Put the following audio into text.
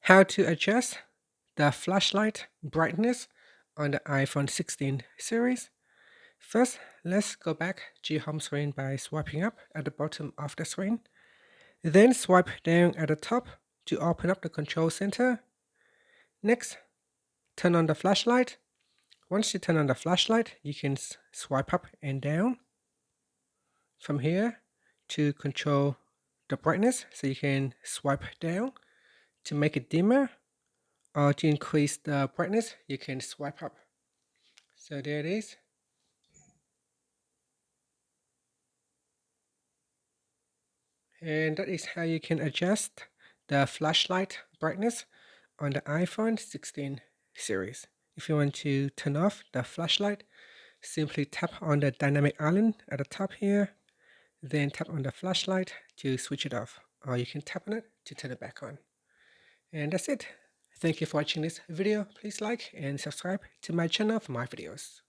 How to adjust the flashlight brightness on the iPhone 16 series. First, let's go back to your home screen by swiping up at the bottom of the screen. Then swipe down at the top to open up the control center. Next, turn on the flashlight. Once you turn on the flashlight, you can swipe up and down from here to control the brightness. So you can swipe down to make it dimmer, or to increase the brightness, you can swipe up. So there it is. And that is how you can adjust the flashlight brightness on the iPhone 16 series. If you want to turn off the flashlight, simply tap on the dynamic island at the top here, then tap on the flashlight to switch it off, or you can tap on it to turn it back on. And that's it. Thank you for watching this video. Please like and subscribe to my channel for more videos.